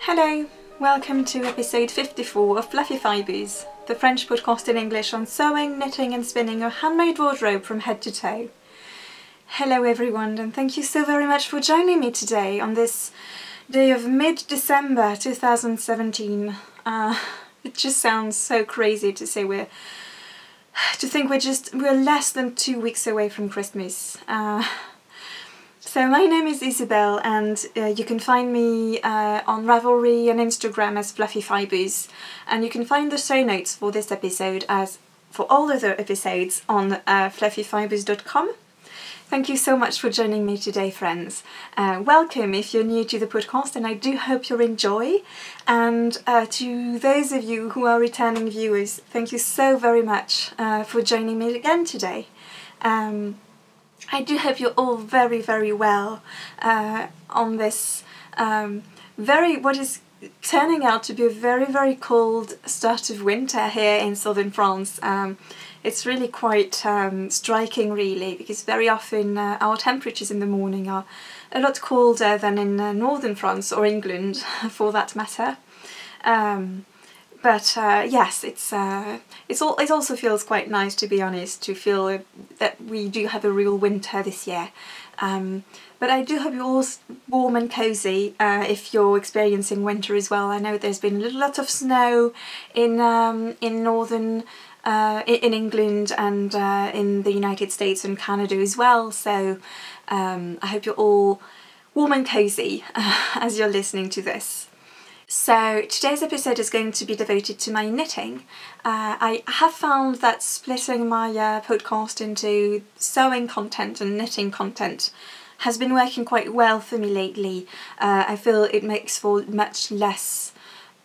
Hello, welcome to episode 54 of Fluffy Fibres, the French podcast in English on sewing, knitting and spinning a handmade wardrobe from head to toe. Hello everyone, and thank you so very much for joining me today on this day of mid-December 2017. It just sounds so crazy to say we're less than 2 weeks away from Christmas. So my name is Isabelle, and you can find me on Ravelry and Instagram as Fluffy Fibres, and you can find the show notes for this episode as for all other episodes on fluffyfibres.com. Thank you so much for joining me today, friends. Welcome if you're new to the podcast, and I do hope you'll enjoy. And to those of you who are returning viewers, thank you so very much for joining me again today. I do hope you're all very, very well on this what is turning out to be a very, very cold start of winter here in southern France. It's really quite striking, really, because very often our temperatures in the morning are a lot colder than in northern France or England, for that matter. But yes, it also feels quite nice, to be honest, to feel that we do have a real winter this year. But I do hope you're all warm and cosy if you're experiencing winter as well. I know there's been a lot of snow in northern in England and in the United States and Canada as well. So I hope you're all warm and cosy as you're listening to this. So today's episode is going to be devoted to my knitting. I have found that splitting my podcast into sewing content and knitting content has been working quite well for me lately. I feel it makes for much less,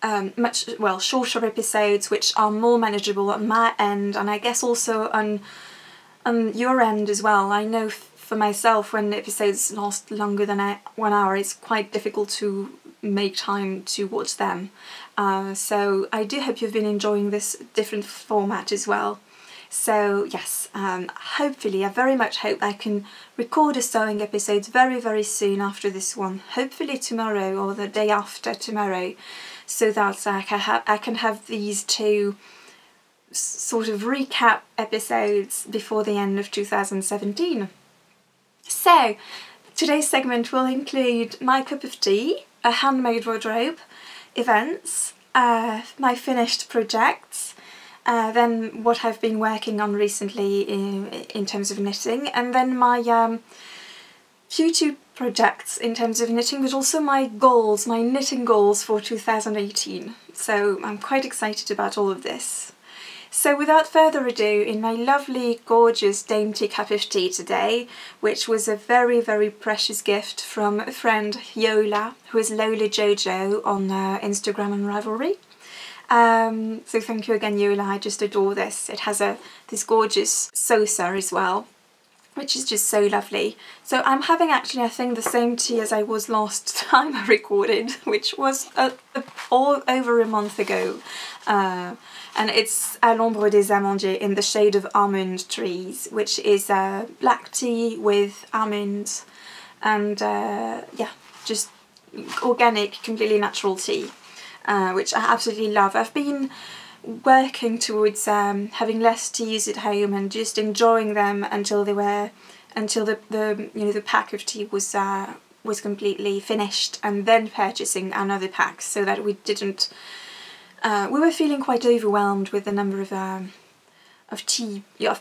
shorter episodes, which are more manageable on my end, and I guess also on your end as well. I know for myself, when episodes last longer than 1 hour, it's quite difficult to make time to watch them. So I do hope you've been enjoying this different format as well. So yes, hopefully, I very much hope I can record a sewing episode very, very soon after this one. Hopefully tomorrow or the day after tomorrow, so that I can have these two sort of recap episodes before the end of 2017. So today's segment will include my cup of tea, a handmade wardrobe, events, my finished projects, then what I've been working on recently in terms of knitting, and then my future projects in terms of knitting, but also my goals, my knitting goals for 2018. So I'm quite excited about all of this. So without further ado, in my lovely, gorgeous, dainty cup of tea today, which was a very, very precious gift from a friend, Yola, who is Lola Jojo on Instagram and Ravelry. So thank you again, Yola, I just adore this. It has this gorgeous saucer as well, which is just so lovely. So I'm having actually, I think, the same tea as I was last time I recorded, which was all over a month ago. And it's À l'ombre des amandiers in the shade of Almond Trees, which is black tea with almonds and yeah, just organic, completely natural tea, which I absolutely love. I've been working towards having less teas at home and just enjoying them until the pack of tea was completely finished, and then purchasing another pack so that we didn't. We were feeling quite overwhelmed with the number of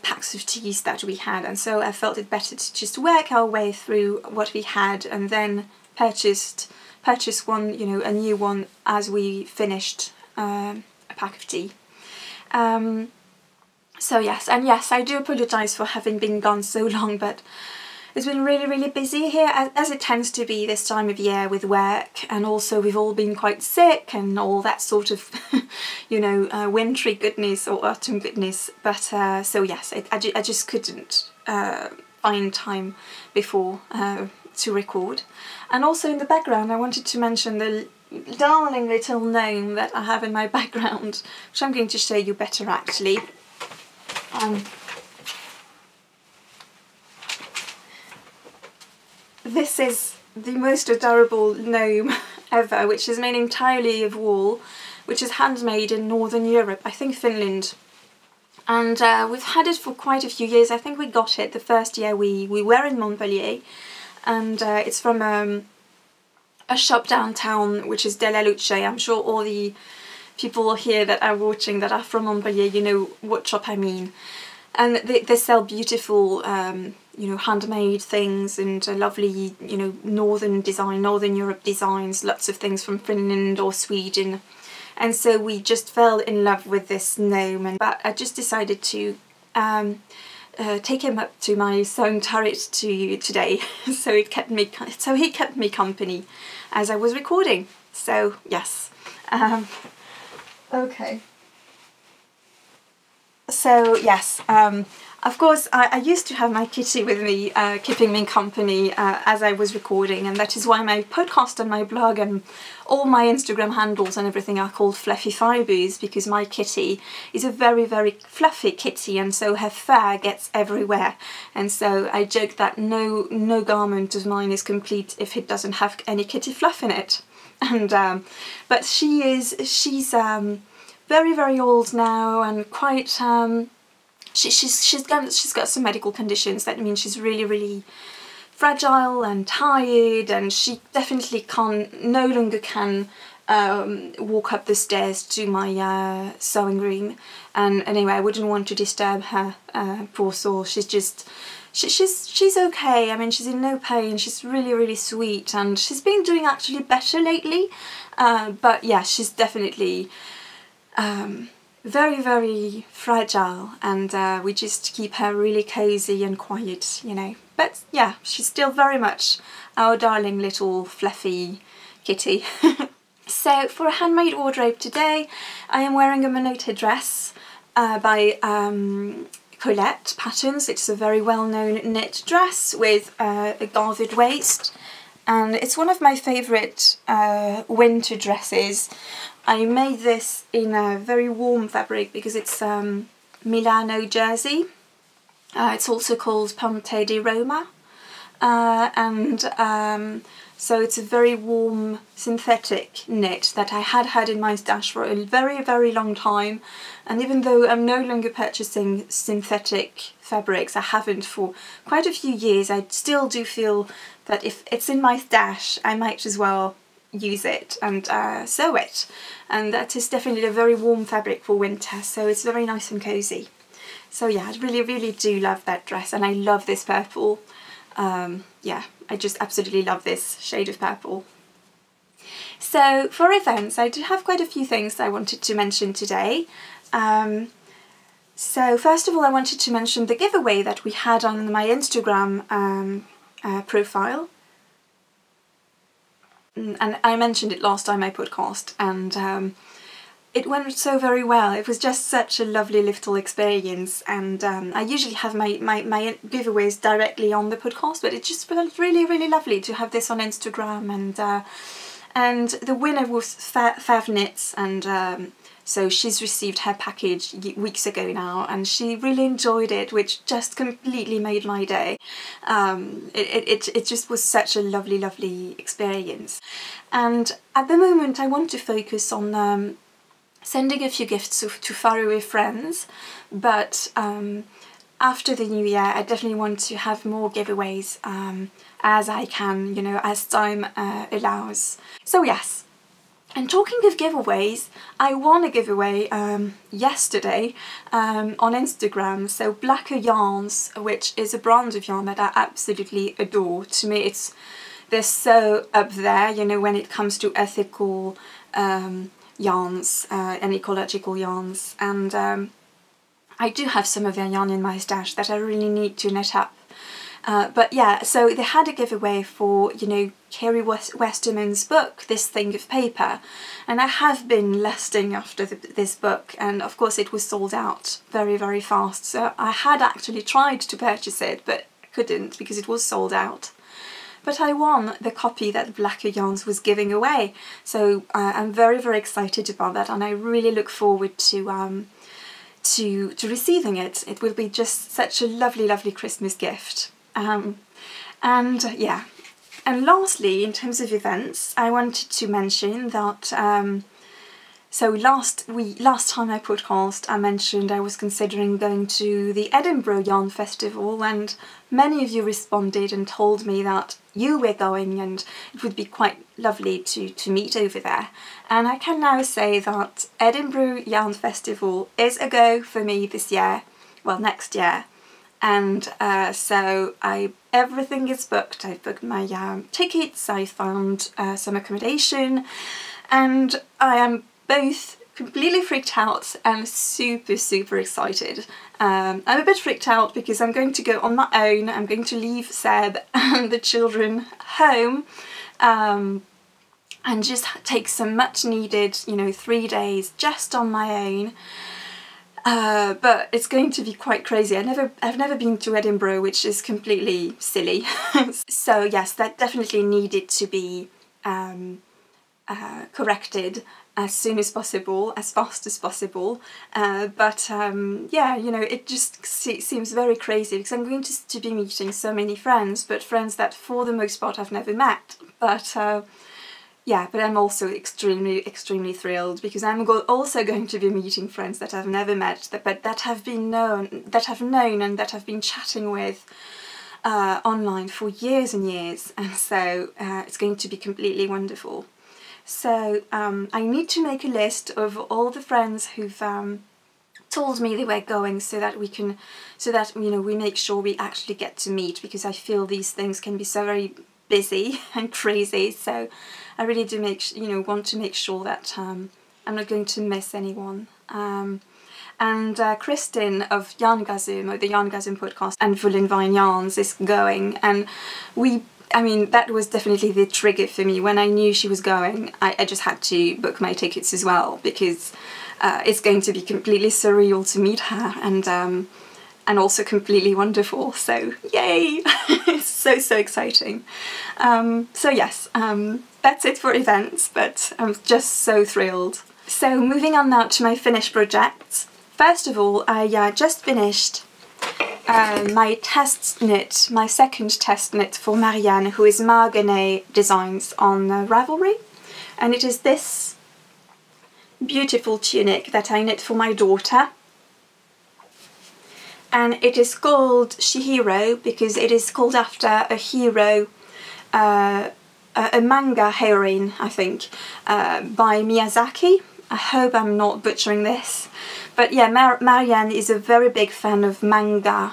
packs of teas that we had, and so I felt it better to just work our way through what we had and then purchase one, a new one as we finished a pack of tea. So yes, I do apologise for having been gone so long, but it's been really, really busy here, as it tends to be this time of year with work, and also we've all been quite sick and all that sort of, wintry goodness or autumn goodness. But so yes, I just couldn't find time before to record. And also in the background, I wanted to mention the darling little gnome that I have in my background, which I'm going to show you better actually. This is the most adorable gnome ever, which is made entirely of wool, which is handmade in Northern Europe, I think Finland. And we've had it for quite a few years. I think we got it the first year we were in Montpellier, and it's from a shop downtown which is de la LUXE. I'm sure all the people here that are watching that are from Montpellier, you know what shop I mean. And they sell beautiful, you know, handmade things and lovely, you know, Northern Europe designs, lots of things from Finland or Sweden. And so we just fell in love with this gnome, but I just decided to take him up to my sewing turret today, so he kept me company as I was recording. So yes, okay. So yes, of course I used to have my kitty with me, keeping me company as I was recording, and that is why my podcast and my blog and all my Instagram handles and everything are called Fluffy Fibers, because my kitty is a very, very fluffy kitty, and so her fur gets everywhere. And so I joke that no garment of mine is complete if it doesn't have any kitty fluff in it. And but she's very, very old now, and quite she's got some medical conditions that means she's really, really fragile and tired, and she definitely no longer can walk up the stairs to my sewing room. And anyway, I wouldn't want to disturb her, poor soul. She's okay. I mean, she's in no pain. She's really, really sweet, and she's been doing actually better lately. But yeah, she's definitely very, very fragile, and we just keep her really cozy and quiet, you know. But yeah, she's still very much our darling little fluffy kitty. So for a handmade wardrobe today, I am wearing a MONETA dress by COLETTE Patterns. It's a very well-known knit dress with a gathered waist, and it's one of my favourite winter dresses. I made this in a very warm fabric because it's Milano jersey. It's also called Ponte di Roma, so it's a very warm synthetic knit that I had in my stash for a very, very long time. And even though I'm no longer purchasing synthetic fabrics, I haven't for quite a few years, I still do feel that if it's in my stash, I might as well use it and sew it. And that is definitely a very warm fabric for winter, so it's very nice and cozy. So yeah, I really, really do love that dress, and I love this purple. Yeah, I just absolutely love this shade of purple. So for events, I do have quite a few things I wanted to mention today. So first of all, I wanted to mention the giveaway that we had on my Instagram profile. And I mentioned it last time I podcast, and it went so very well. It was just such a lovely little experience, and I usually have my giveaways directly on the podcast, but it just felt really, really lovely to have this on Instagram. And the winner was Fav Knits, and so she's received her package weeks ago now, and she really enjoyed it, which just completely made my day. It just was such a lovely, lovely experience. And at the moment I want to focus on sending a few gifts to faraway friends, but after the new year I definitely want to have more giveaways as I can, you know, as time allows. So yes. And talking of giveaways, I won a giveaway yesterday on Instagram. So Blacker Yarns, which is a brand of yarn that I absolutely adore. To me, they're so up there, you know, when it comes to ethical yarns and ecological yarns. And I do have some of their yarn in my stash that I really need to knit up. But yeah, so they had a giveaway for, you know, Kerry Westerman's book, This Thing of Paper, and I have been lusting after this book, and of course it was sold out very, very fast, so I had actually tried to purchase it, but couldn't because it was sold out. But I won the copy that Blacker Yarns was giving away, so I'm very, very excited about that, and I really look forward to receiving it. It will be just such a lovely, lovely Christmas gift. And yeah, And lastly, in terms of events, I wanted to mention that so last time I podcast, I mentioned I was considering going to the Edinburgh Yarn Festival, and many of you responded and told me that you were going and it would be quite lovely to meet over there. And I can now say that Edinburgh Yarn Festival is a go for me this year, well, next year. And so everything is booked. I've booked my tickets, I found some accommodation, and I am both completely freaked out and super excited. I'm a bit freaked out because I'm going to go on my own. I'm going to leave Seb and the children home and just take some much needed, you know, 3 days just on my own. But it's going to be quite crazy. I've never been to Edinburgh, which is completely silly. So yes, that definitely needed to be corrected as soon as possible, as fast as possible. Yeah, you know, it just seems very crazy because I'm going to be meeting so many friends, but friends that for the most part I've never met. But yeah, but I'm also extremely thrilled because I'm also going to be meeting friends that I've never met, but that have known and that I've been chatting with online for years and years, and so it's going to be completely wonderful. So I need to make a list of all the friends who've told me they were going, so that you know, we make sure we actually get to meet, because I feel these things can be so very busy and crazy. So I really do want to make sure that I'm not going to miss anyone. And Kristin of Yarngasm, or the Yarngasm podcast, and WOOLENVINE Yarns is going, and I mean, that was definitely the trigger for me. When I knew she was going, I just had to book my tickets as well, because it's going to be completely surreal to meet her, and also completely wonderful. So yay! It's so exciting. So yes, that's it for events, but I'm just so thrilled. So moving on now to my finished projects. First of all, I just finished my test knit, my second test knit for Marianne, who is Marguenée Designs on Ravelry, and it is this beautiful tunic that I knit for my daughter, and it is called CHIHIRO because it is called after a hero, a manga heroine, I think, by Miyazaki. I hope I'm not butchering this. But yeah, Marianne is a very big fan of manga,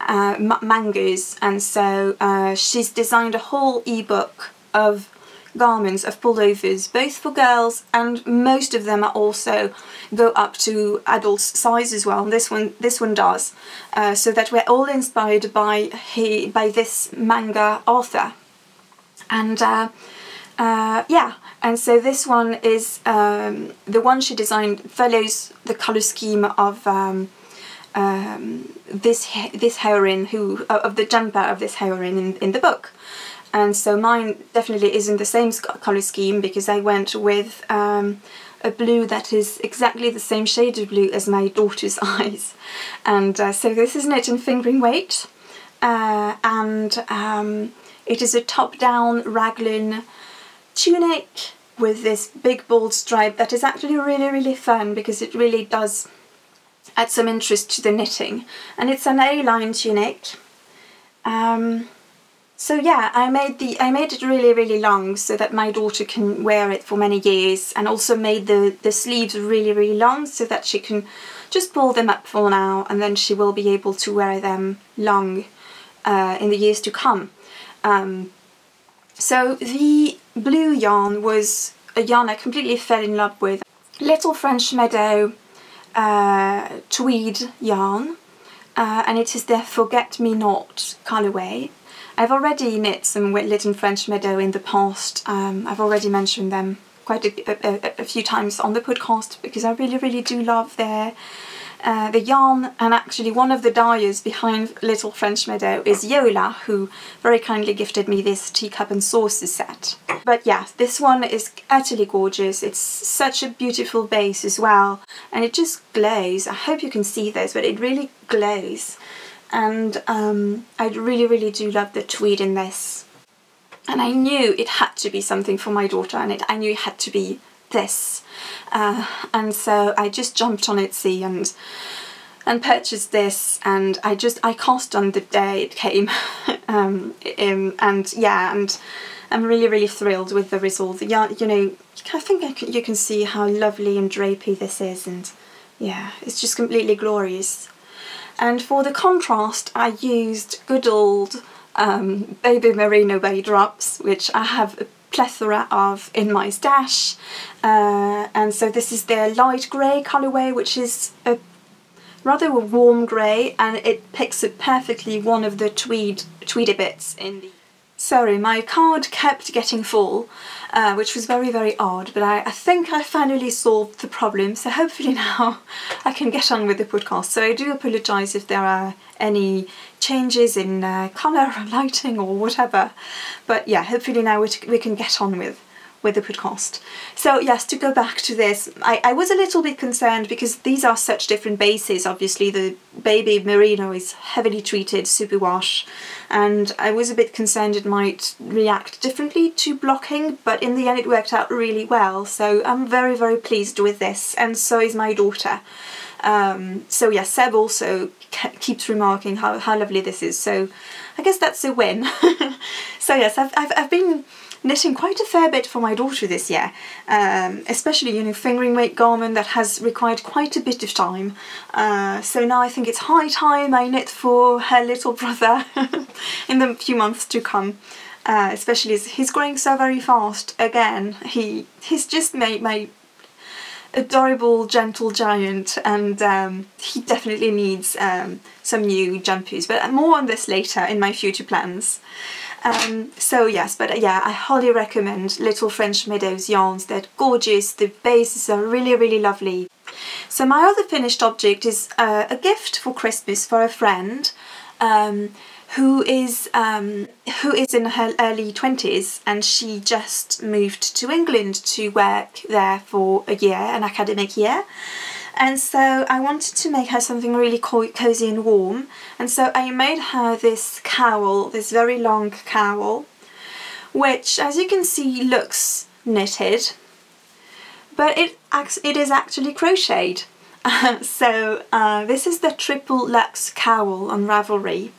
mangas, and so she's designed a whole ebook of garments, of pullovers, both for girls, and most of them are also go up to adult size as well. And this one does, so that we're all inspired by this manga author, and yeah. And so this one is, the one she designed follows the colour scheme of this heroine, of the jumper of this heroine in the book. And so mine definitely isn't the same colour scheme, because I went with a blue that is exactly the same shade of blue as my daughter's eyes. And so this is knit in fingering weight, and it is a top-down raglan tunic with this big bold stripe that is actually really fun, because it really does add some interest to the knitting, and it's an A-line tunic. So yeah, I made it really long so that my daughter can wear it for many years, and also made the sleeves really long so that she can just pull them up for now, and then she will be able to wear them long in the years to come. So the blue yarn was a yarn I completely fell in love with. Little French Meadow tweed yarn, and it is their Forget Me Not colourway. I've already knit some Little French Meadow in the past. I've already mentioned them quite a few times on the podcast, because I really do love the yarn, and actually one of the dyers behind Little French Meadow is Yola, who very kindly gifted me this teacup and saucer set. But yeah, this one is utterly gorgeous. It's such a beautiful base as well, and it just glows. I hope you can see this, but it really glows. And I really do love the tweed in this. and I knew it had to be something for my daughter, and I knew it had to be this. And so I just jumped on Etsy and purchased this, and I cast on the day it came. And yeah, and I'm really thrilled with the result. Yeah, you know, I think you can see how lovely and drapey this is, and yeah, it's just completely glorious. And for the contrast, I used good old baby merino bay drops, which I have a plethora of in my stash. And so this is their light grey colourway, which is a rather a warm grey, and it picks up perfectly one of the tweedy bits in the... Sorry, my card kept getting full, which was very odd, but I think I finally solved the problem, so hopefully now I can get on with the podcast. So I do apologise if there are any changes in colour or lighting or whatever, but yeah, hopefully now we can get on with the podcast. So yes, to go back to this, I was a little bit concerned because these are such different bases. Obviously the baby merino is heavily treated superwash, and I was a bit concerned it might react differently to blocking, but in the end it worked out really well, so I'm very pleased with this, and so is my daughter. So yes, Seb also keeps remarking how lovely this is, so I guess that's a win. So yes, I've been knitting quite a fair bit for my daughter this year, especially, you know, fingering weight garment that has required quite a bit of time. So now I think it's high time I knit for her little brother in the few months to come, especially as he's growing so very fast. Again, he's just my adorable gentle giant, and he definitely needs some new jumpers, but more on this later in my future plans. So yes, but yeah, I highly recommend Little French Meadows yarns. They're gorgeous, the bases are really lovely. So my other finished object is a gift for Christmas for a friend who is in her early 20s, and she just moved to England to work there for a year, an academic year. And so I wanted to make her something really cozy and warm, and so I made her this cowl, this very long cowl, which, as you can see, looks knitted, but it is actually crocheted. So this is the triple luxe cowl on Ravelry,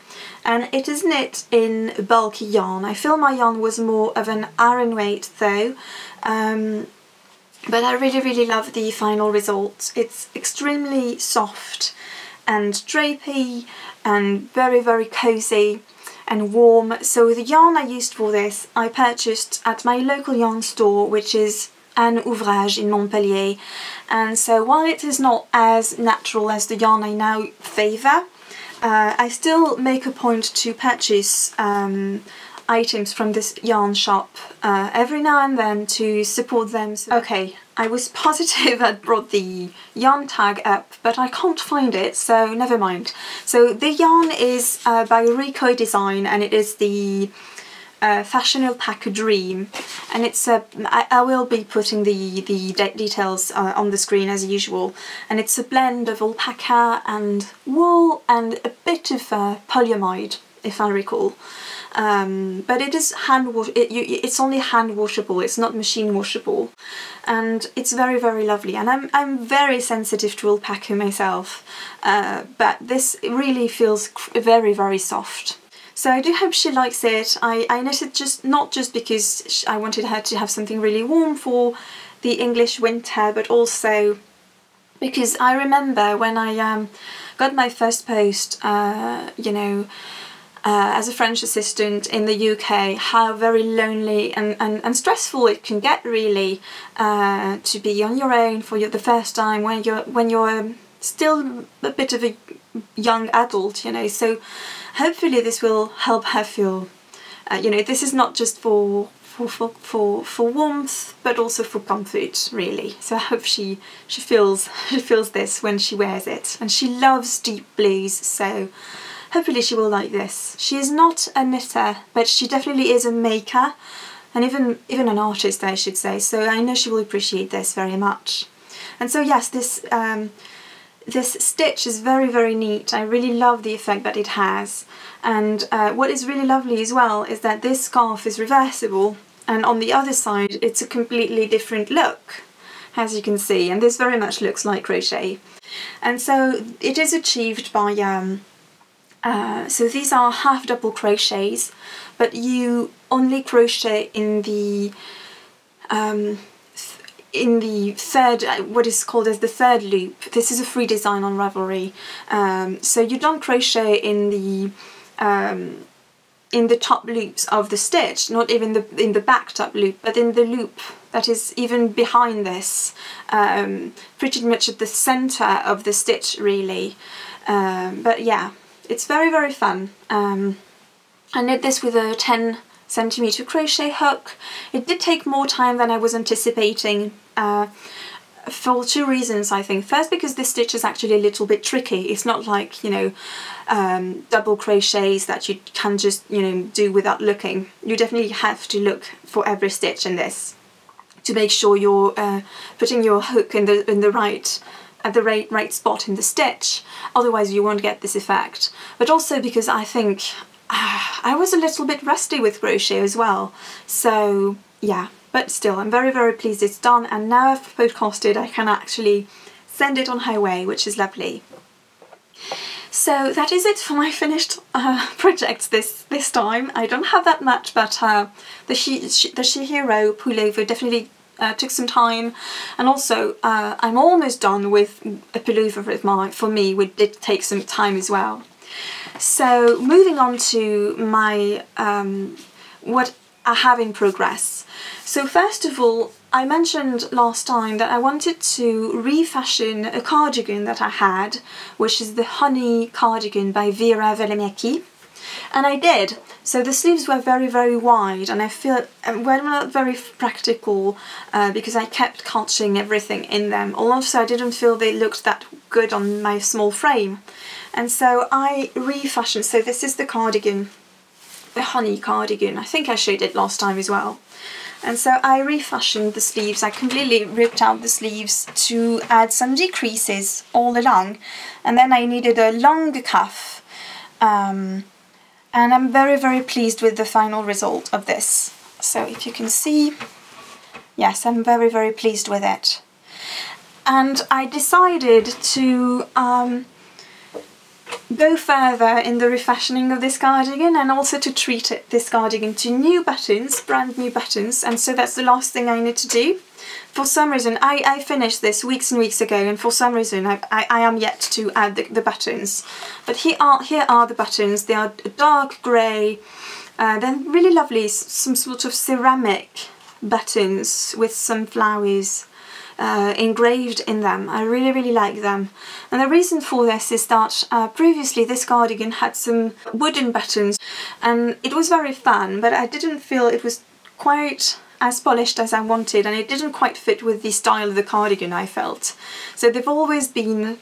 and it is knit in bulky yarn. I feel my yarn was more of an iron weight though, but I really love the final result. It's extremely soft and drapey and very cozy and warm. So the yarn I used for this I purchased at my local yarn store, which is An Ouvrage in Montpellier, and so while it is not as natural as the yarn I now favour, I still make a point to purchase items from this yarn shop every now and then to support them. So, okay, I was positive I'd brought the yarn tag up, but I can't find it, so never mind. So the yarn is by RICO design, and it is the Fashion Alpaca Dream, and it's I will be putting the details on the screen as usual, and it's a blend of alpaca and wool and a bit of polyamide, if I recall. But it is it's only hand washable, it's not machine washable, and it's very lovely, and I'm very sensitive to alpaca myself, but this really feels very soft. So I do hope she likes it. I knitted not just because I wanted her to have something really warm for the English winter, but also because I remember when I got my first post, you know, as a French assistant in the UK, how very lonely and stressful it can get, really, to be on your own for the first time when you're still a bit of a young adult, you know. So hopefully this will help her feel, you know, this is not just for warmth, but also for comfort, really. So I hope she feels this when she wears it, and she loves deep blues, so hopefully she will like this. She is not a knitter, but she definitely is a maker, and even an artist, I should say, so I know she will appreciate this very much. And so yes, this this stitch is very, very neat. I really love the effect that it has. And what is really lovely as well is that this scarf is reversible, and on the other side it's a completely different look, as you can see, and this very much looks like crochet. And so it is achieved by, so these are half double crochets, but you only crochet in the third, what is called as the third loop. This is a free design on Ravelry. So you don't crochet in the top loops of the stitch, not even in the back top loop, but in the loop that is even behind this, pretty much at the center of the stitch really. But yeah, it's very, very fun. I knit this with a 10cm crochet hook. It did take more time than I was anticipating, for two reasons, I think. First, because this stitch is actually a little bit tricky. It's not like, you know, double crochets that you can just, you know, do without looking. You definitely have to look for every stitch in this to make sure you're putting your hook in the right spot in the stitch. Otherwise you won't get this effect. But also because I think I was a little bit rusty with crochet as well, so yeah, but still I'm very, very pleased it's done, and now I've podcasted I can actually send it on her way, which is lovely. So that is it for my finished projects this time. I don't have that much, but the CHIHIRO pullover definitely took some time, and also I'm almost done with a pullover for me, which did take some time as well. So moving on to my what I have in progress. So first of all, I mentioned last time that I wanted to refashion a cardigan that I had, which is the Honey cardigan by Vera Velemiecki, and I did. So the sleeves were very, very wide, and I feel were not very practical because I kept catching everything in them. Also, I didn't feel they looked that good on my small frame. And so I refashioned, so this is the cardigan, the Honey cardigan. I think I showed it last time as well. And so I refashioned the sleeves. I completely ripped out the sleeves to add some decreases all along. And then I needed a longer cuff. And I'm very, very pleased with the final result of this. So if you can see, yes, I'm very, very pleased with it. And I decided to go further in the refashioning of this cardigan, and also to treat this cardigan to new buttons, brand new buttons, and so that's the last thing I need to do. For some reason, I finished this weeks and weeks ago, and for some reason I am yet to add the buttons. But here are the buttons. They are dark grey, they're really lovely, some sort of ceramic buttons with some flowers engraved in them. I really, really like them. And the reason for this is that previously this cardigan had some wooden buttons, and it was very fun, but I didn't feel it was quite as polished as I wanted, and it didn't quite fit with the style of the cardigan, I felt. So they've always been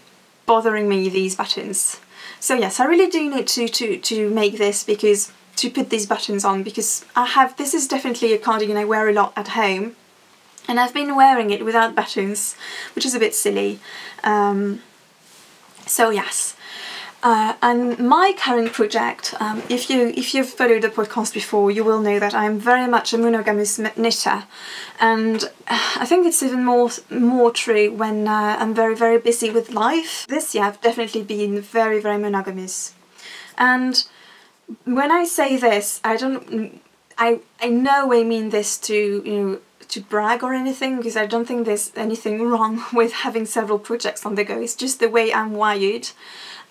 bothering me, these buttons. So yes, I really do need to make this, because to put these buttons on, because this is definitely a cardigan I wear a lot at home, and I've been wearing it without buttons, which is a bit silly. So yes, and my current project, if you've followed the podcast before, you will know that I'm very much a monogamous knitter, and I think it's even more true when I'm very, very busy with life. This year I've definitely been very, very monogamous, and when I say this, I no way mean this to to brag or anything, because I don't think there's anything wrong with having several projects on the go. It's just the way I'm wired.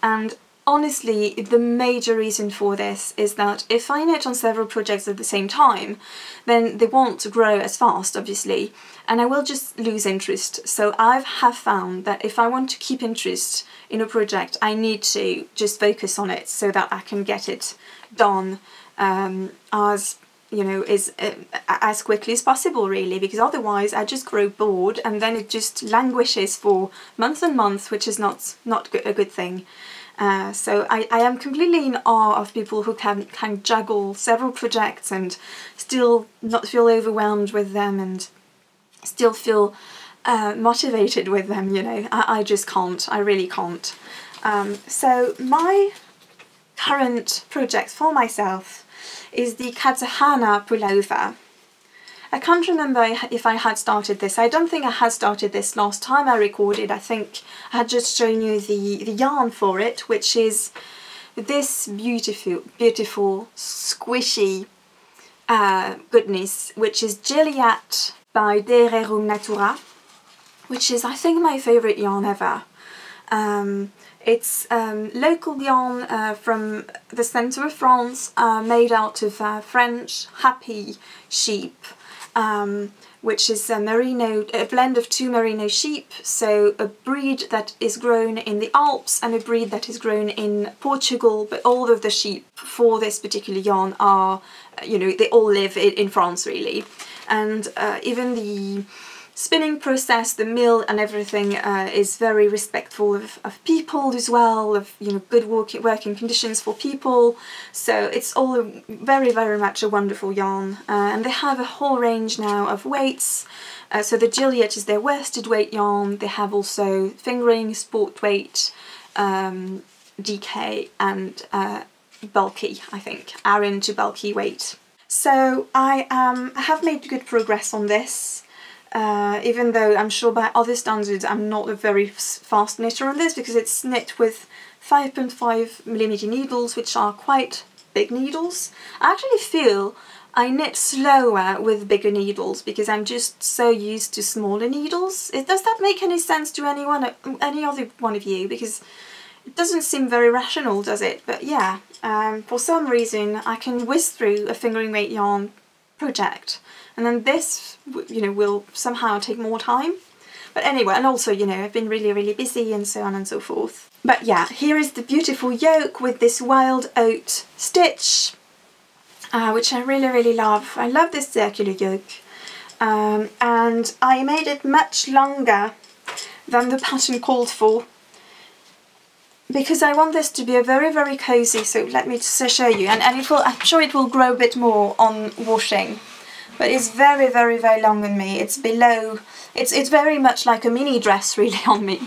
And honestly, the major reason for this is that if I knit on several projects at the same time, then they won't grow as fast, obviously, and I will just lose interest. So I have found that if I want to keep interest in a project, I need to just focus on it so that I can get it done as quickly as possible, really, because otherwise I just grow bored, and then it just languishes for months and months, which is not a good thing. So I am completely in awe of people who can juggle several projects and still not feel overwhelmed with them, and still feel motivated with them, you know. I just can't, I really can't. So my current project for myself is the Katahana pullover. I can't remember if I had started this. I don't think I had started this last time I recorded. I think I had just shown you the yarn for it, which is this beautiful squishy goodness, which is GILLIAT by RERUM NATURA, which is, I think, my favourite yarn ever. It's local yarn from the centre of France, made out of French happy sheep, which is a blend of 2 merino sheep, so a breed that is grown in the Alps and a breed that is grown in Portugal, but all of the sheep for this particular yarn are, you know, they all live in France really. And even the spinning process, the mill and everything is very respectful of people as well, of, you know, good working conditions for people. So it's all very, very much a wonderful yarn. And they have a whole range now of weights. So the GILLIAT is their worsted weight yarn. They have also fingering, sport weight, DK and bulky, I think, Aran to bulky weight. So I have made good progress on this. Even though I'm sure by other standards I'm not a very fast knitter on this, because it's knit with 5.5mm needles, which are quite big needles. I actually feel I knit slower with bigger needles because I'm just so used to smaller needles. Does that make any sense to any other one of you? Because it doesn't seem very rational, does it? But yeah, for some reason I can whiz through a fingering weight yarn project, and then this, you know, will somehow take more time. But anyway, and also, you know, I've been really, really busy and so on and so forth. But yeah, here is the beautiful yoke with this wild oat stitch, which I really, really love. I love this circular yoke. And I made it much longer than the pattern called for, because I want this to be a very, very cozy. So let me just show you, and it will, I'm sure it will grow a bit more on washing, but it's very, very, very long on me. It's below, it's very much like a mini dress really on me.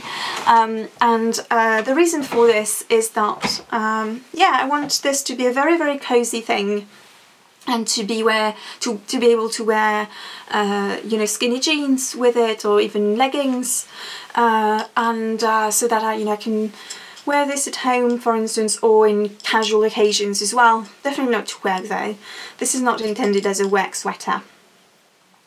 The reason for this is that, yeah, I want this to be a very, very cozy thing, and to be able to wear, you know, skinny jeans with it, or even leggings, so that I can wear this at home, for instance, or in casual occasions as well. Definitely not to work though. This is not intended as a work sweater.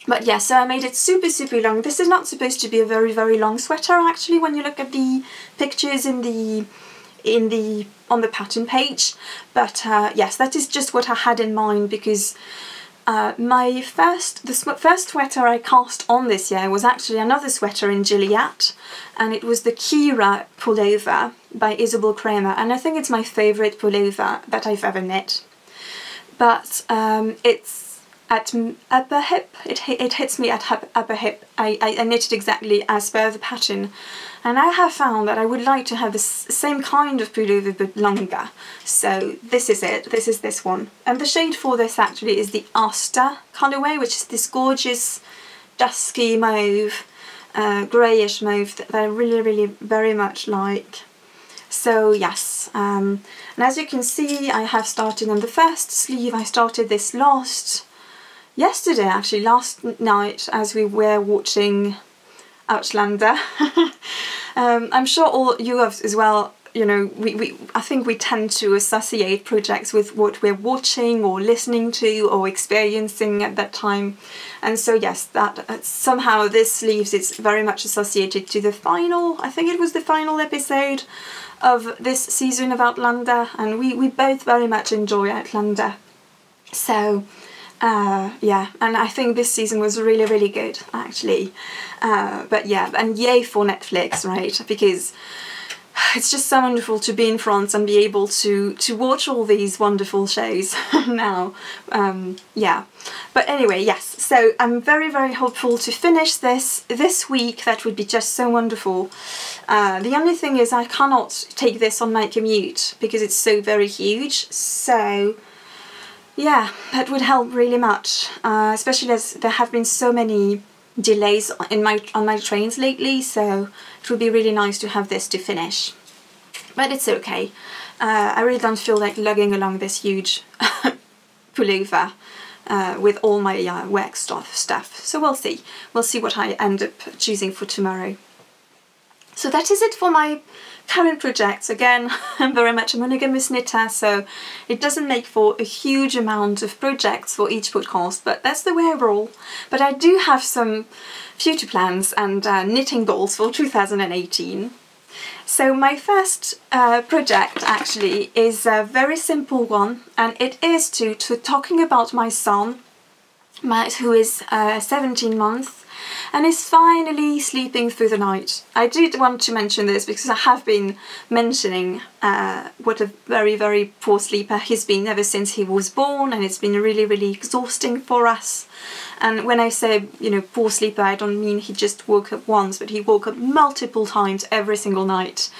But yeah, so I made it super, super long. This is not supposed to be a very, very long sweater actually when you look at the pictures on the pattern page. But yes, that is just what I had in mind, because the first sweater I cast on this year was actually another sweater in GILLIAT, and it was the Kira pullover by Isabel Kramer, and I think it's my favourite pullover that I've ever knit. But it's at upper hip, it hits me at upper hip. I knitted exactly as per the pattern, and I have found that I would like to have the same kind of pullover but longer. So this is it, this is this one. And the shade for this actually is the Aster colourway, which is this gorgeous dusky mauve, greyish mauve that I really, really very much like. So yes, and as you can see, I have started on the first sleeve. I started this yesterday actually, last night, as we were watching Outlander. I'm sure all you have as well, you know, I think we tend to associate projects with what we're watching or listening to or experiencing at that time. And so yes, that somehow this sleeves, it's very much associated to the final, I think it was the final episode of this season of Outlander, and we both very much enjoy Outlander. So yeah, and I think this season was really, really good actually. But yeah, and yay for Netflix, right? Because it's just so wonderful to be in France and be able to watch all these wonderful shows now. Yeah, but anyway, yes, so I'm very, very hopeful to finish this week. That would be just so wonderful. The only thing is I cannot take this on my commute because it's so very huge, so yeah, that would help really much, especially as there have been so many delays on my trains lately, so it would be really nice to have this to finish. But it's okay. I really don't feel like lugging along this huge pullover with all my work stuff. So we'll see. We'll see what I end up choosing for tomorrow. So that is it for my current projects. Again, I'm very much a monogamous knitter, so it doesn't make for a huge amount of projects for each podcast, but that's the way I roll. But I do have some future plans and knitting goals for 2018. So my first project actually is a very simple one, and it is to talking about my son, who is 17 months and is finally sleeping through the night. I did want to mention this because I have been mentioning what a very, very poor sleeper he's been ever since he was born, and it's been really, really exhausting for us. And when I say, you know, poor sleeper, I don't mean he just woke up once, but he woke up multiple times every single night.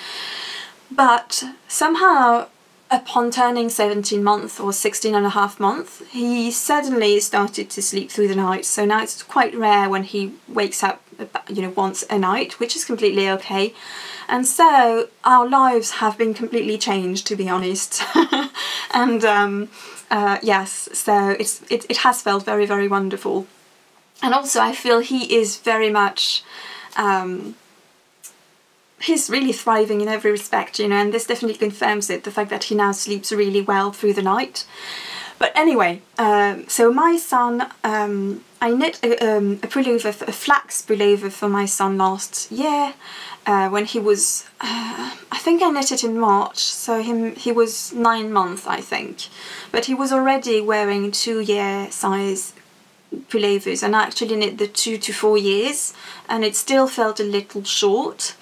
But somehow, upon turning 17 months or 16.5 months, he suddenly started to sleep through the night. So now it's quite rare when he wakes up, you know, once a night, which is completely okay. And so our lives have been completely changed, to be honest. And yes, so it has felt very, very wonderful. And also I feel he is very much he's really thriving in every respect, you know, and this definitely confirms it, the fact that he now sleeps really well through the night. But anyway, so my son, I knit a pullover, a flax pullover for my son last year, when he was, I think I knit it in March, so he was 9 months, I think. But he was already wearing 2-year size pullovers, and I actually knit the 2 to 4 years, and it still felt a little short.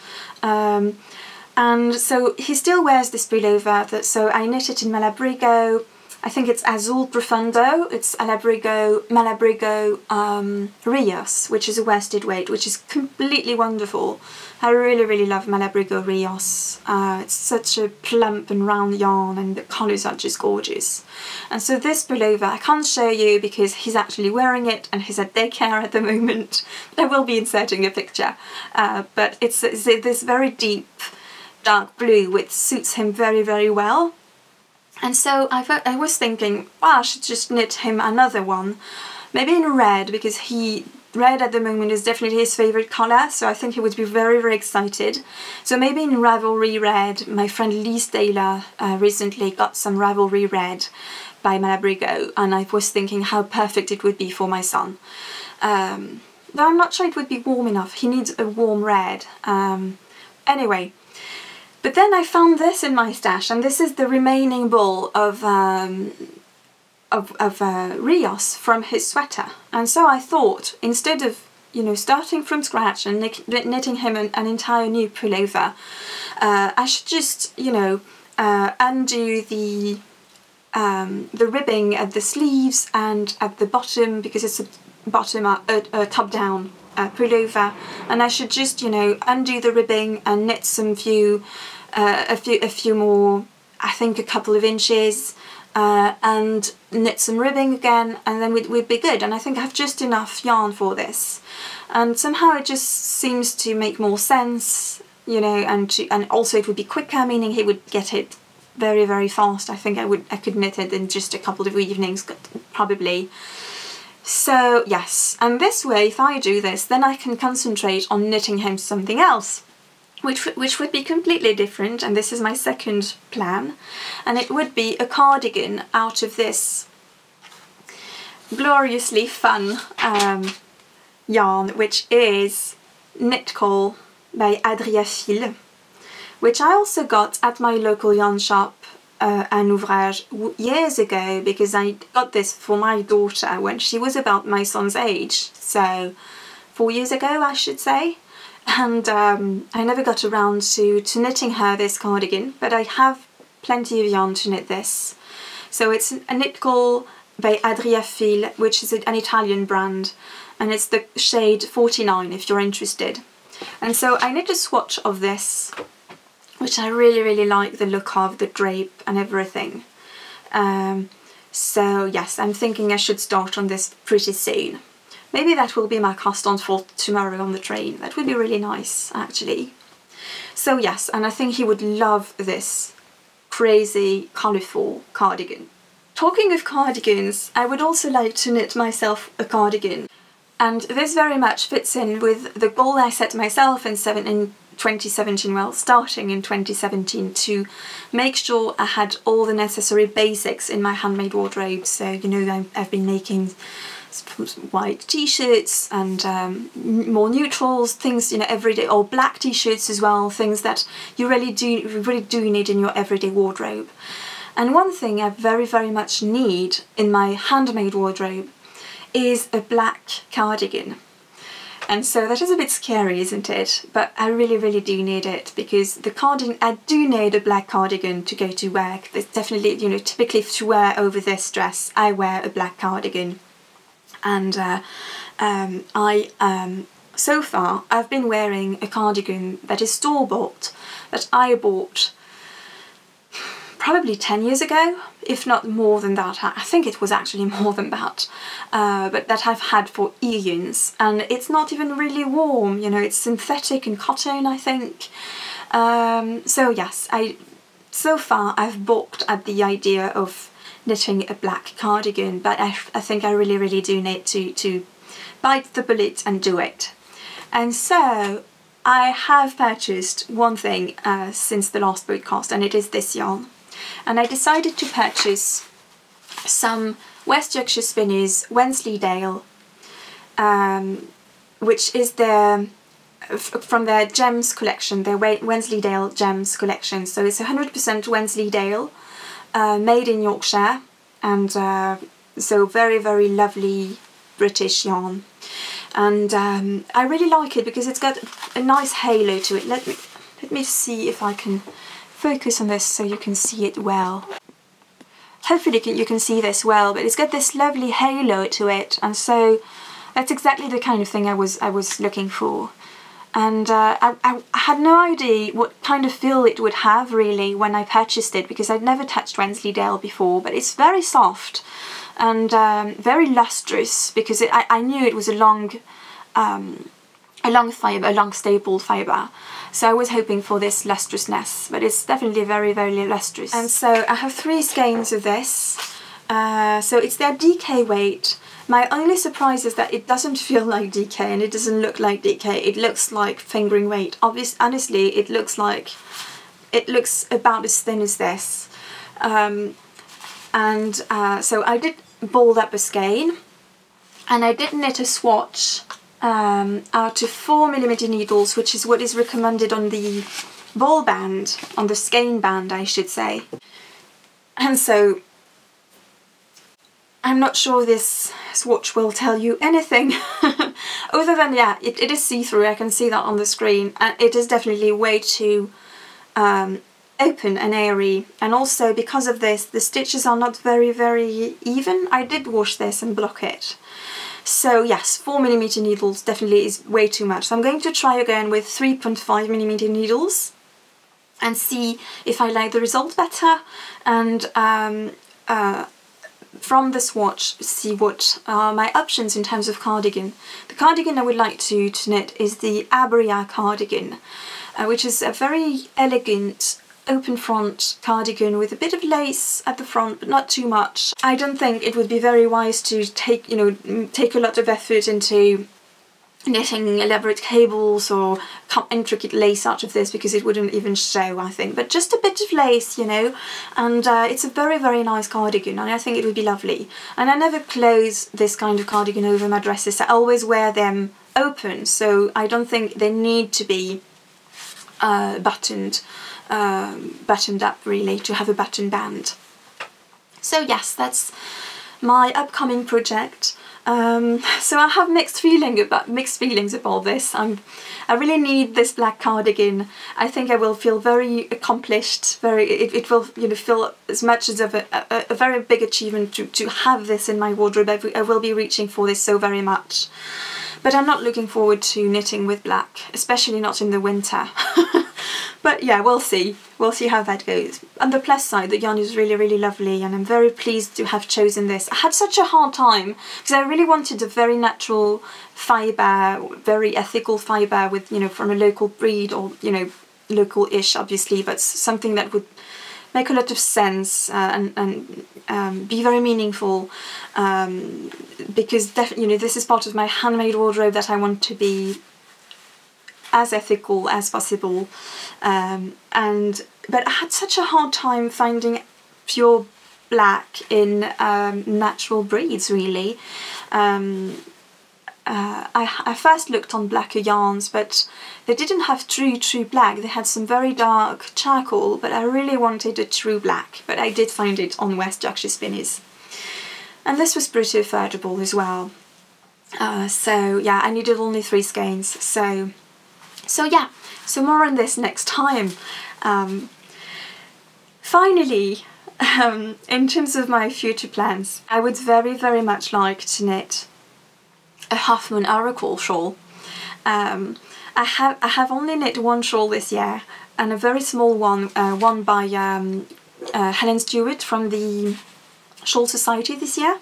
And so he still wears this pullover, so I knit it in Malabrigo. I think it's Azul Profundo, it's Malabrigo Rios, which is a worsted weight, which is completely wonderful. I really, really love Malabrigo Rios. It's such a plump and round yarn, and the colours are just gorgeous. And so this pullover, I can't show you because he's actually wearing it and he's at daycare at the moment. I will be inserting a picture. But it's this very deep dark blue, which suits him very, very well. And so I was thinking, well, I should just knit him another one, maybe in red, because red at the moment is definitely his favourite colour, so I think he would be very, very excited. So maybe in Ravelry Red. My friend LUXE recently got some Ravelry Red by Malabrigo, and I was thinking how perfect it would be for my son. Though I'm not sure it would be warm enough. He needs a warm red. Anyway. But then I found this in my stash, and this is the remaining ball of Rios from his sweater. And so I thought, instead of, you know, starting from scratch and knitting him an entire new pullover, I should just, you know, undo the ribbing at the sleeves and at the bottom, because it's a bottom a top down pullover, and I should just, you know, undo the ribbing and knit a few more, I think a couple of inches, and knit some ribbing again, and then we'd be good. And I think I have just enough yarn for this, and somehow it just seems to make more sense, you know, and also it would be quicker, meaning he would get it very, very fast. I think I could knit it in just a couple of evenings probably. So yes, and this way, if I do this, then I can concentrate on knitting him something else, which would be completely different, and this is my second plan, and it would be a cardigan out of this gloriously fun yarn, which is KNITCOL by ADRIAFIL, which I also got at my local yarn shop, an ouvrage, years ago, because I got this for my daughter when she was about my son's age, so 4 years ago I should say. And I never got around to knitting her this cardigan, but I have plenty of yarn to knit this. So it's a KNITCOL by ADRIAFIL, which is an Italian brand, and it's the shade 49 if you're interested. And so I knit a swatch of this, which I really, really like the look of, the drape and everything. So yes, I'm thinking I should start on this pretty soon. maybe that will be my cast on for tomorrow on the train. That would be really nice, actually. So yes, and I think he would love this crazy, colourful cardigan. Talking of cardigans, I would also like to knit myself a cardigan. And this very much fits in with the goal I set myself in 2017, well, starting in 2017, to make sure I had all the necessary basics in my handmade wardrobe. So, you know, I've been making white t-shirts and more neutrals, things, you know, everyday, or black t-shirts as well, things that you really do need in your everyday wardrobe. And one thing I very, very much need in my handmade wardrobe is a black cardigan. And so that is a bit scary, isn't it? But I really, really do need it, because the cardigan, I do need a black cardigan to go to work. It's definitely, you know, typically to wear over this dress, I wear a black cardigan. And so far I've been wearing a cardigan that is store-bought, that I bought probably 10 years ago, if not more than that. I think it was actually more than that, but that I've had for eons, and it's not even really warm, you know, it's synthetic and cotton, I think. So yes, so far I've balked at the idea of knitting a black cardigan, but I think I really, really do need to bite the bullet and do it. And so I have purchased one thing since the last broadcast, and it is this yarn. And I decided to purchase some West Yorkshire Spinners Wensleydale, which is from their Gems collection, their Wensleydale Gems collection. So it's 100% Wensleydale, made in Yorkshire, and so very, very lovely British yarn. And I really like it because it's got a nice halo to it. Let me see if I can focus on this so you can see it well. Hopefully you can see this well, but it's got this lovely halo to it, and so that's exactly the kind of thing I was looking for. And I had no idea what kind of feel it would have really when I purchased it, because I'd never touched Wensleydale before, but it's very soft and very lustrous, because I knew it was a long fibre, a long staple fibre. So I was hoping for this lustrousness, but it's definitely very, very lustrous. And so I have 3 skeins of this. So it's their DK weight. My only surprise is that it doesn't feel like DK, and it doesn't look like DK. It looks like fingering weight. Honestly, it looks about as thin as this. So I did ball up a skein, and I did knit a swatch out of 4mm needles, which is what is recommended on the ball band, on the skein band I should say. And so I'm not sure this swatch will tell you anything other than, yeah, it is see-through, I can see that on the screen, and it is definitely way too open and airy, and also because of this the stitches are not very, very even. I did wash this and block it. So yes, 4mm needles definitely is way too much. So I'm going to try again with 3.5mm needles and see if I like the result better, and from the swatch see what are my options in terms of cardigan. The cardigan I would like to knit is the ABRIA cardigan, which is a very elegant open front cardigan with a bit of lace at the front, but not too much. I don't think it would be very wise to take a lot of effort into knitting elaborate cables or intricate lace out of this, because it wouldn't even show, I think. But just a bit of lace, you know, and it's a very, very nice cardigan, and I think it would be lovely. And I never close this kind of cardigan over my dresses. I always wear them open, so I don't think they need to be buttoned up really to have a button band. So yes, that's my upcoming project. So I have mixed feelings about this. I really need this black cardigan. I think I will feel very accomplished. It will, you know, feel as much as of a very big achievement to have this in my wardrobe. I will be reaching for this so very much. But I'm not looking forward to knitting with black, especially not in the winter. But yeah, we'll see how that goes. On the plus side, the yarn is really, really lovely, and I'm very pleased to have chosen this. I had such a hard time because I really wanted a very natural fibre, very ethical fibre with, you know, from a local breed, or, you know, local-ish obviously, but something that would make a lot of sense and be very meaningful, because you know, this is part of my handmade wardrobe that I want to be as ethical as possible, but I had such a hard time finding pure black in natural breeds, really. I first looked on blacker yarns, but they didn't have true black. They had some very dark charcoal, but I really wanted a true black, but I did find it on West Yorkshire Spinneys. And this was pretty affordable as well. So yeah, I needed only 3 skeins, so yeah, so more on this next time. Finally, in terms of my future plans, I would very, very much like to knit a Half Moon Oracle shawl. I have only knit 1 shawl this year, and a very small one, one by Helen Stewart from the Shawl Society this year.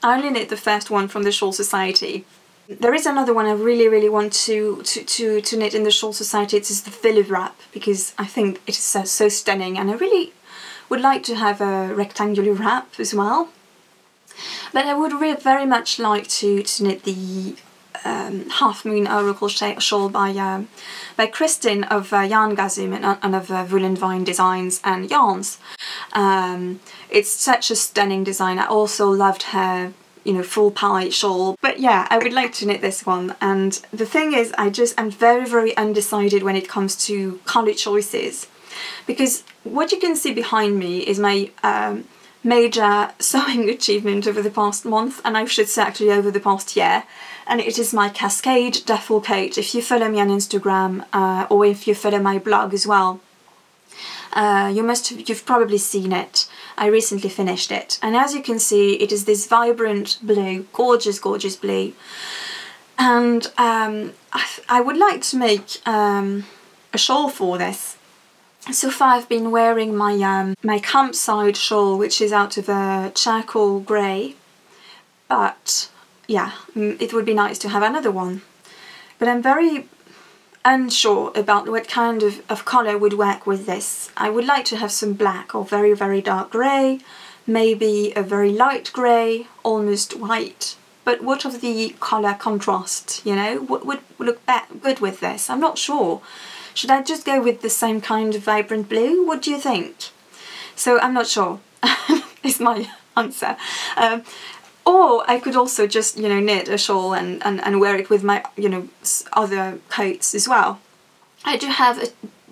I only knit the first one from the Shawl Society. There is another one I really, really want to knit in the Shawl Society. It is the Filler Wrap, because I think it is so stunning, and I really would like to have a rectangular wrap as well. But I would very much like to knit the Half Moon Oracle shawl by Kristin of Yarngasm and of WOOLENVINE Designs and Yarns. It's such a stunning design. I also loved her, you know, full pie shawl. But yeah, I would like to knit this one. And the thing is, I'm very, very undecided when it comes to colour choices, because what you can see behind me is my major sewing achievement over the past month, and I should say actually over the past year, and it is my Cascade duffel coat. If you follow me on Instagram, or if you follow my blog as well, you've probably seen it. I recently finished it, and as you can see, it is this vibrant blue, gorgeous, gorgeous blue, and I would like to make a shawl for this. So far I've been wearing my my campsite shawl, which is out of a charcoal grey, but yeah, it would be nice to have another one. But I'm very unsure about what kind of colour would work with this. I would like to have some black or very, very dark grey, maybe a very light grey, almost white. But what of the colour contrast, you know? What would look good with this? I'm not sure. Should I just go with the same kind of vibrant blue? What do you think? So I'm not sure, is my answer. Or I could also just, you know, knit a shawl and wear it with my, you know, other coats as well. I do have a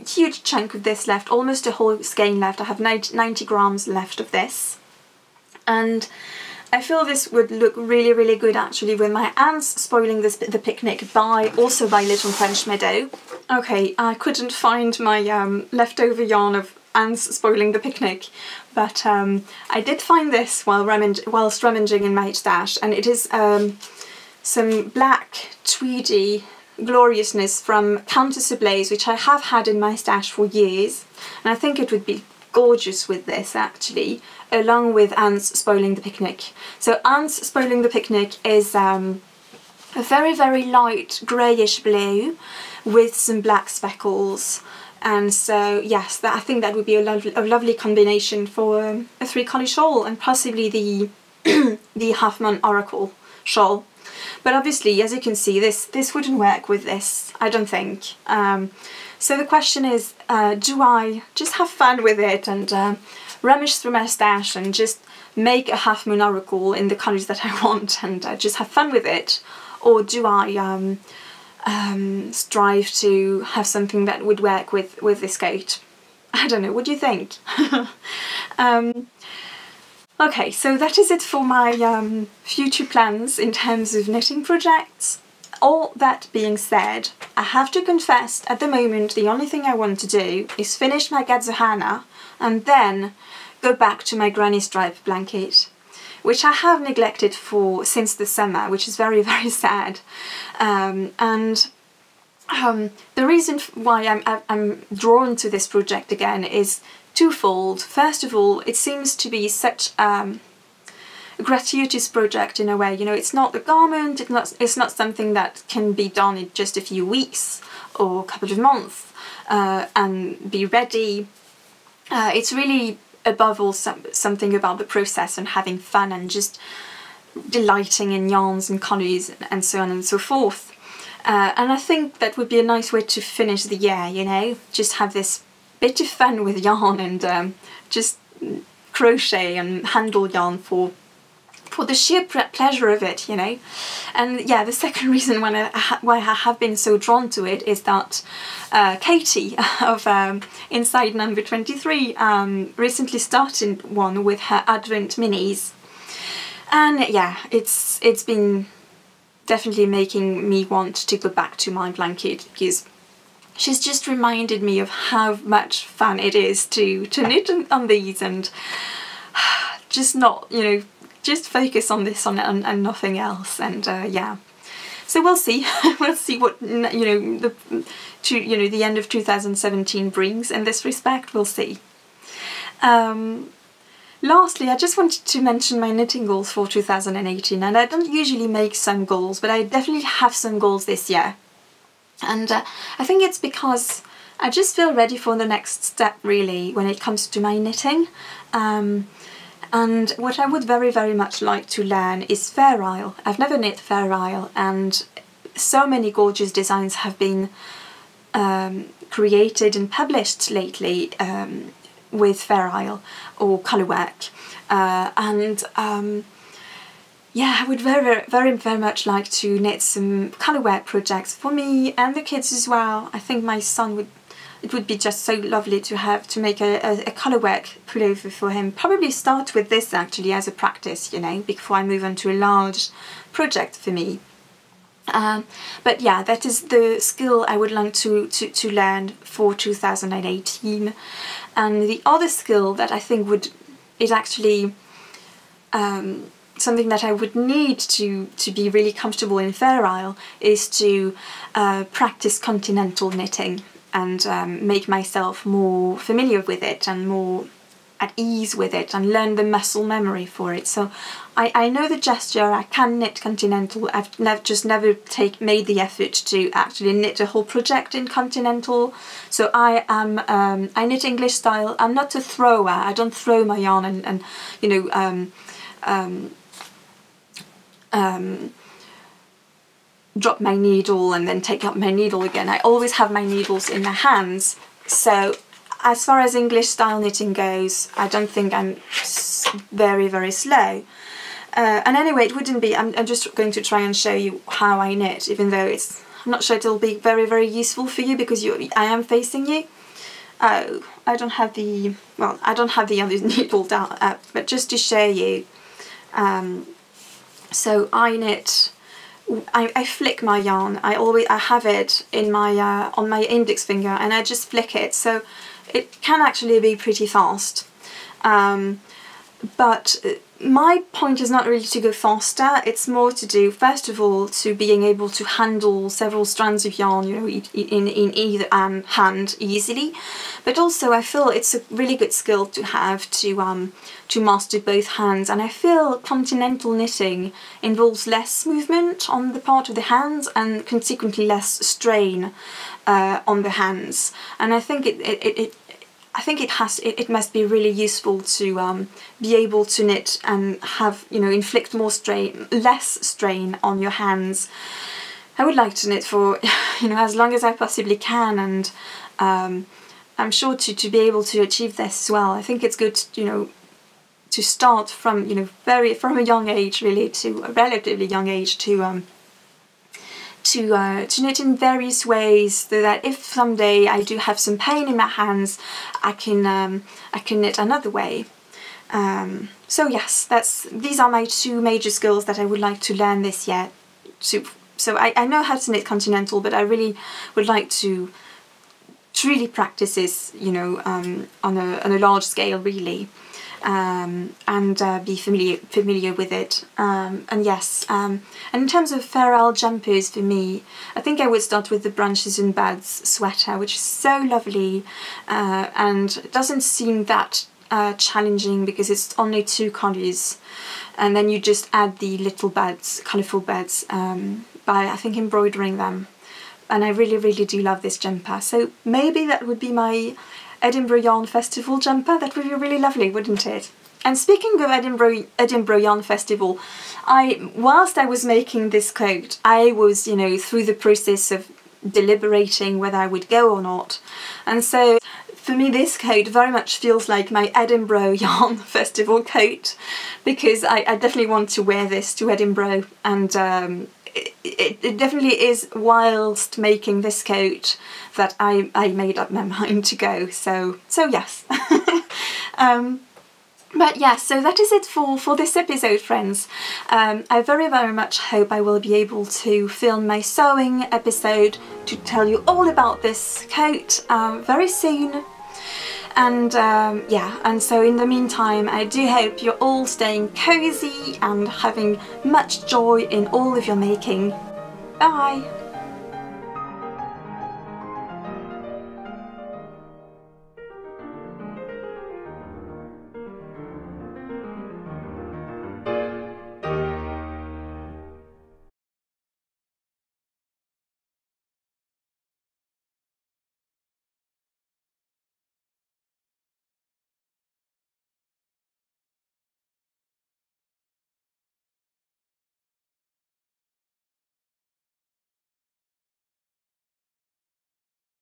huge chunk of this left, almost a whole skein left. I have 90 grams left of this. And I feel this would look really, really good actually with my Ants Spoiling the Picnic also by Little French Meadow. Okay, I couldn't find my leftover yarn of Ants Spoiling the Picnic, but I did find this whilst rummaging in my stash, and it is some black tweedy gloriousness from Countess Ablaze, which I have had in my stash for years, and I think it would be gorgeous with this actually, along with Ants Spoiling the Picnic. So Ants Spoiling the Picnic is a very, very light greyish blue with some black speckles, and so yes, I think that would be a lovely combination for a 3-colour shawl, and possibly the the Half Moon Oracle shawl. But obviously, as you can see, this wouldn't work with this, I don't think. So the question is, do I just have fun with it and rummage through my stash and just make a Half Moon Oracle in the colours that I want and just have fun with it? Or do I strive to have something that would work with this coat? I don't know, what do you think? Okay, so that is it for my future plans in terms of knitting projects. All that being said, I have to confess, at the moment the only thing I want to do is finish my Gadzohana and then go back to my granny stripe blanket, which I have neglected since the summer, which is very, very sad. And the reason why I'm drawn to this project again is twofold. First of all, it seems to be such a gratuitous project in a way. You know, it's not a garment, it's not something that can be done in just a few weeks or a couple of months and be ready. It's really above all something about the process and having fun and just delighting in yarns and colours and so on and so forth. And I think that would be a nice way to finish the year, you know, just have this bit of fun with yarn and just crochet and handle yarn for the sheer pleasure of it, you know. And yeah, the second reason why I have been so drawn to it is that Katie of Inside Number 23 recently started one with her Advent minis, and yeah, it's been definitely making me want to go back to my blanket, because she's just reminded me of how much fun it is to knit on these and just not, you know, just focus on this and nothing else. And yeah, so we'll see. We'll see what, you know, the end of 2017 brings in this respect. We'll see. Lastly, I just wanted to mention my knitting goals for 2018, and I don't usually make some goals, but I definitely have some goals this year. And I think it's because I just feel ready for the next step, really, when it comes to my knitting. And what I would very, very much like to learn is Fair Isle. I've never knit Fair Isle, and so many gorgeous designs have been created and published lately with Fair Isle or colourwork, yeah, I would very, very, very much like to knit some colourwork projects for me and the kids as well. I think my son it would be just so lovely to make a colourwork pullover for him. Probably start with this actually as a practice, you know, before I move on to a large project for me. But yeah, that is the skill I would like to learn for 2018. And the other skill that I think is actually something that I would need to be really comfortable in Fair Isle is to practice continental knitting and make myself more familiar with it and more at ease with it and learn the muscle memory for it. So I know the gesture, I can knit continental. I've just never made the effort to actually knit a whole project in continental. So I knit English style. I'm not a thrower. I don't throw my yarn and you know, drop my needle and then take up my needle again. I always have my needles in my hands. So as far as English style knitting goes, I don't think I'm very, very slow. And anyway, it wouldn't be, I'm just going to try and show you how I knit, even though I'm not sure it'll be very, very useful for you because I am facing you. Oh, I don't have the other needle down, but just to show you. So I knit, I flick my yarn. I have it in my on my index finger, and I just flick it. So it can actually be pretty fast. But my point is not really to go faster. It's more to do, first of all, to being able to handle several strands of yarn, you know, in either hand easily. But also, I feel it's a really good skill to have to master both hands. And I feel continental knitting involves less movement on the part of the hands and consequently less strain on the hands. And I think it must be really useful to be able to knit and have, you know, inflict less strain on your hands. I would like to knit for, you know, as long as I possibly can, and I'm sure to be able to achieve this as well. I think it's good, you know, to start from, you know, from a young age, really, to a relatively young age, to knit in various ways, so that if someday I do have some pain in my hands, I can knit another way. So yes, these are my two major skills that I would like to learn this year. So I know how to knit continental, but I really would like to really practice this, you know, on a large scale, really. and be familiar with it. And yes, and in terms of Farewell jumpers for me, I think I would start with the Branches and Buds sweater, which is so lovely, and it doesn't seem that challenging because it's only 2 colours, and then you just add the little buds, colourful buds, by I think embroidering them. And I really do love this jumper, so maybe that would be my Edinburgh Yarn Festival jumper. That would be really lovely, wouldn't it? And speaking of Edinburgh Yarn Festival, whilst I was making this coat, I was, you know, through the process of deliberating whether I would go or not. And so for me this coat very much feels like my Edinburgh Yarn Festival coat, because I definitely want to wear this to Edinburgh, and it definitely is whilst making this coat that I made up my mind to go, so yes. But yeah, so that is it for this episode, friends. I very much hope I will be able to film my sewing episode to tell you all about this coat very soon. And yeah, and so in the meantime, I do hope you're all staying cozy and having much joy in all of your making. Bye!